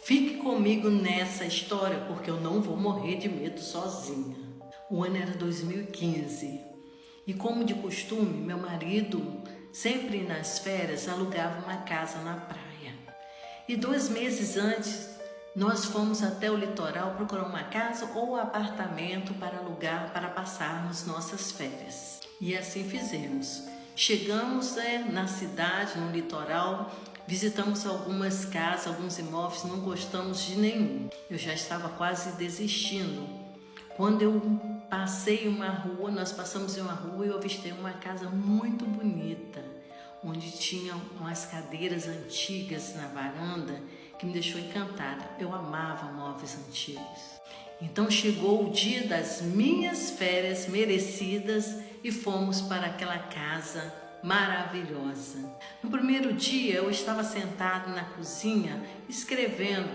Fique comigo nessa história, porque eu não vou morrer de medo sozinha. O ano era 2015 e, como de costume, meu marido, sempre nas férias, alugava uma casa na praia. E 2 meses antes, nós fomos até o litoral procurar uma casa ou apartamento para alugar para passarmos nossas férias. E assim fizemos. Chegamos na cidade, no litoral, visitamos algumas casas, alguns imóveis, não gostamos de nenhum. Eu já estava quase desistindo. Quando eu passei uma rua, nós passamos em uma rua e eu avistei uma casa muito bonita, onde tinha umas cadeiras antigas na varanda que me deixou encantada. Eu amava móveis antigos. Então chegou o dia das minhas férias merecidas e fomos para aquela casa maravilhosa. No primeiro dia eu estava sentado na cozinha escrevendo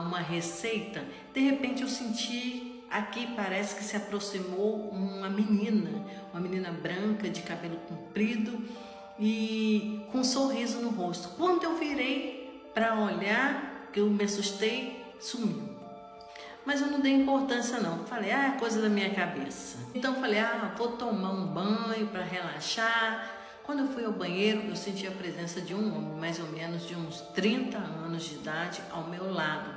uma receita. De repente eu senti aqui, parece que se aproximou uma menina branca de cabelo comprido e com um sorriso no rosto. Quando eu virei para olhar, que eu me assustei, sumiu. Mas eu não dei importância não, falei, é coisa da minha cabeça. Então falei, vou tomar um banho para relaxar. Quando eu fui ao banheiro, eu senti a presença de um homem, mais ou menos de uns 30 anos de idade, ao meu lado.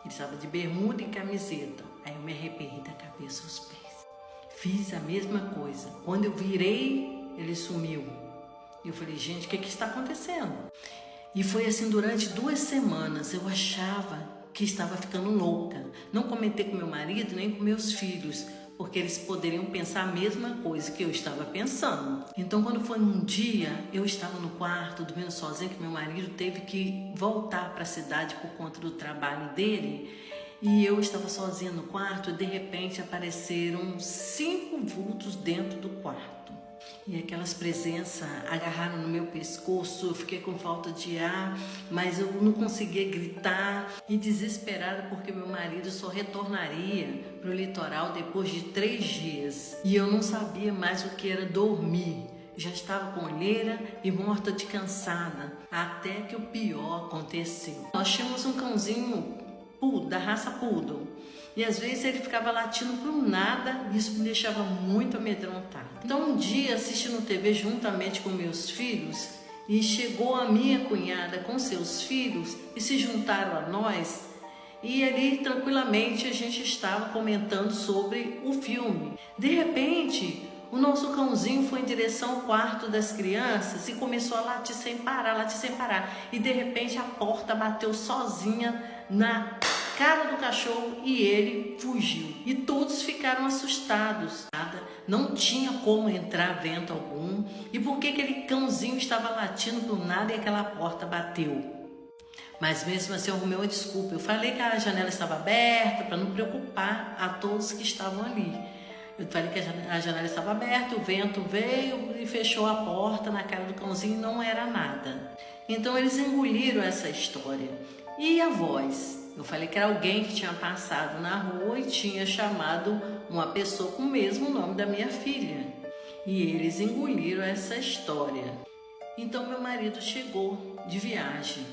Ele estava de bermuda e camiseta. Aí eu me arrepiei da cabeça aos pés. Fiz a mesma coisa. Quando eu virei, ele sumiu. Eu falei, gente, o que está acontecendo? E foi assim durante 2 semanas. Eu achava que estava ficando louca. Não comentei com meu marido nem com meus filhos, porque eles poderiam pensar a mesma coisa que eu estava pensando. Então, quando foi um dia, eu estava no quarto, dormindo sozinha, que meu marido teve que voltar para a cidade por conta do trabalho dele, e eu estava sozinha no quarto e de repente apareceram 5 vultos dentro do quarto. E aquelas presenças agarraram no meu pescoço, eu fiquei com falta de ar, mas eu não conseguia gritar e desesperada porque meu marido só retornaria para o litoral depois de 3 dias. E eu não sabia mais o que era dormir. Já estava com olheira e morta de cansada, até que o pior aconteceu. Nós tínhamos um cãozinho da raça Poodle. E às vezes ele ficava latindo por nada e isso me deixava muito amedrontada. Então um dia assistindo TV juntamente com meus filhos e chegou a minha cunhada com seus filhos e se juntaram a nós e ali tranquilamente a gente estava comentando sobre o filme. De repente o nosso cãozinho foi em direção ao quarto das crianças e começou a latir sem parar. E de repente a porta bateu sozinha na cara do cachorro e ele fugiu. E todos ficaram assustados. Não tinha como entrar vento algum. E por que aquele cãozinho estava latindo por nada e aquela porta bateu? Mas mesmo assim eu arrumei uma desculpa. Eu falei que a janela estava aberta para não preocupar a todos que estavam ali. Eu falei que a janela estava aberta, o vento veio e fechou a porta na cara do cãozinho e não era nada. Então eles engoliram essa história. E a voz? Eu falei que era alguém que tinha passado na rua e tinha chamado uma pessoa com o mesmo nome da minha filha. E eles engoliram essa história. Então meu marido chegou de viagem.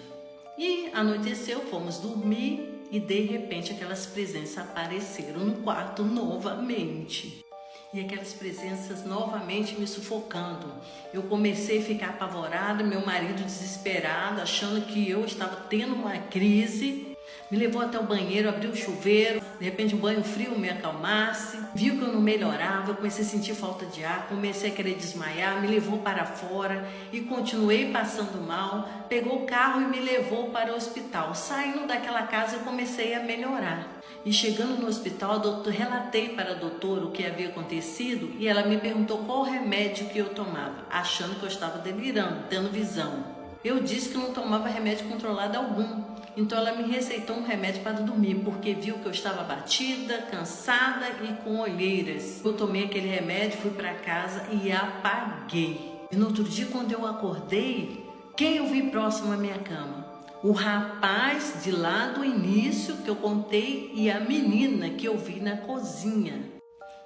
E anoiteceu, fomos dormir. E de repente aquelas presenças apareceram no quarto novamente. E aquelas presenças novamente me sufocando. Eu comecei a ficar apavorada, meu marido desesperado, achando que eu estava tendo uma crise. Me levou até o banheiro, abriu o chuveiro, de repente um banho frio me acalmasse. Viu que eu não melhorava, eu comecei a sentir falta de ar, comecei a querer desmaiar, me levou para fora e continuei passando mal. Pegou o carro e me levou para o hospital. Saindo daquela casa eu comecei a melhorar. E chegando no hospital, relatei para a doutora o que havia acontecido e ela me perguntou qual remédio que eu tomava, achando que eu estava delirando, tendo visão. Eu disse que não tomava remédio controlado algum. Então ela me receitou um remédio para dormir, porque viu que eu estava abatida, cansada e com olheiras. Eu tomei aquele remédio, fui para casa e apaguei. E no outro dia, quando eu acordei, quem eu vi próximo à minha cama? O rapaz de lá do início que eu contei e a menina que eu vi na cozinha.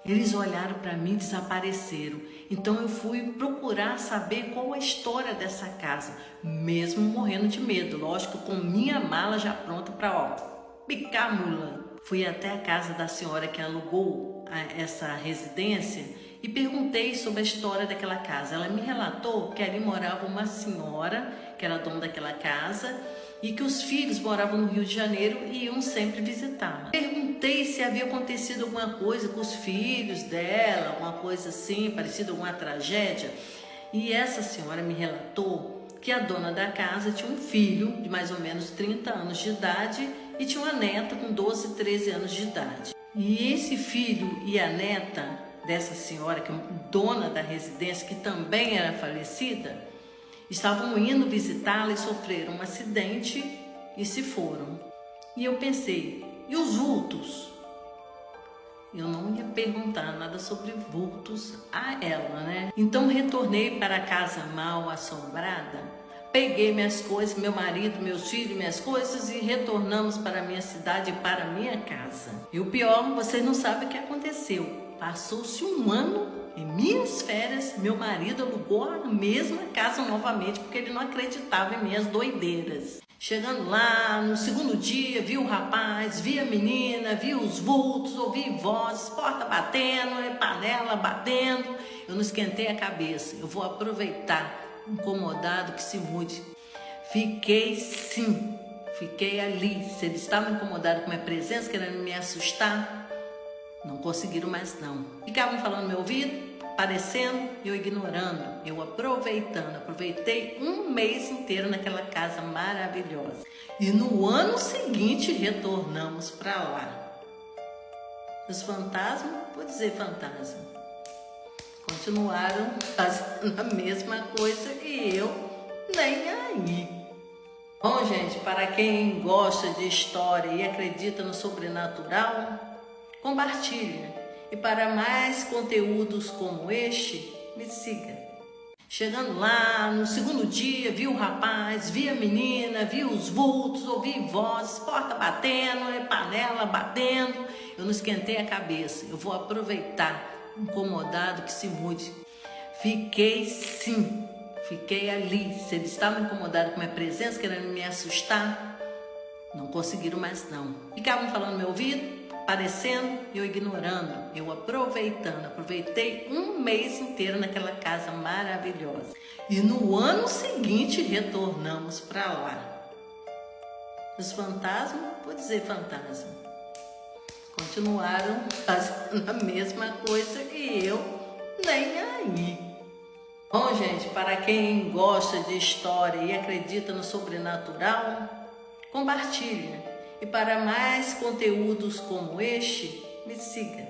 Eles olharam para mim e desapareceram. Então eu fui procurar saber qual a história dessa casa, mesmo morrendo de medo, lógico, com minha mala já pronta para picar a mula. Fui até a casa da senhora que alugou essa residência e perguntei sobre a história daquela casa. Ela me relatou que ali morava uma senhora que era dona daquela casa e que os filhos moravam no Rio de Janeiro e iam sempre visitá-la. Perguntei se havia acontecido alguma coisa com os filhos dela, uma coisa assim, parecida com uma tragédia. E essa senhora me relatou que a dona da casa tinha um filho de mais ou menos 30 anos de idade e tinha uma neta com 12, 13 anos de idade. E esse filho e a neta dessa senhora, que é dona da residência, que também era falecida, estavam indo visitá-la e sofreram um acidente e se foram. E eu pensei, e os vultos? Eu não ia perguntar nada sobre vultos a ela, né? Então retornei para a casa mal assombrada, peguei minhas coisas, meu marido, meus filhos, minhas coisas e retornamos para a minha cidade, para a minha casa. E o pior, vocês não sabem o que aconteceu. Passou-se um ano. Em minhas férias, meu marido alugou a mesma casa novamente, porque ele não acreditava em minhas doideiras. Chegando lá, no segundo dia, vi o rapaz, vi a menina, vi os vultos, ouvi vozes, porta batendo, panela batendo. Eu não esquentei a cabeça, eu vou aproveitar, incomodado que se mude. Fiquei ali. Se eles estavam incomodados com a minha presença, querendo me assustar, não conseguiram mais não. Ficavam falando no meu ouvido, aparecendo e eu ignorando, eu aproveitando. Aproveitei um mês inteiro naquela casa maravilhosa. E no ano seguinte retornamos para lá. Os fantasmas, vou dizer fantasma, continuaram fazendo a mesma coisa e eu nem aí. Bom, gente, para quem gosta de história e acredita no sobrenatural, compartilha. E para mais conteúdos como este, me siga. Chegando lá, no segundo dia, vi o rapaz, vi a menina, vi os vultos, ouvi vozes, porta batendo, panela batendo. Eu não esquentei a cabeça, eu vou aproveitar, incomodado que se mude. Fiquei ali. Se eles estavam incomodados com a minha presença, querendo me assustar, não conseguiram mais não. Ficavam falando no meu ouvido, aparecendo e eu ignorando, eu aproveitando. Aproveitei um mês inteiro naquela casa maravilhosa. E no ano seguinte retornamos para lá. Os fantasmas, vou dizer fantasma, continuaram fazendo a mesma coisa e eu nem aí. Bom, gente, para quem gosta de história e acredita no sobrenatural, compartilha. E para mais conteúdos como este, me siga.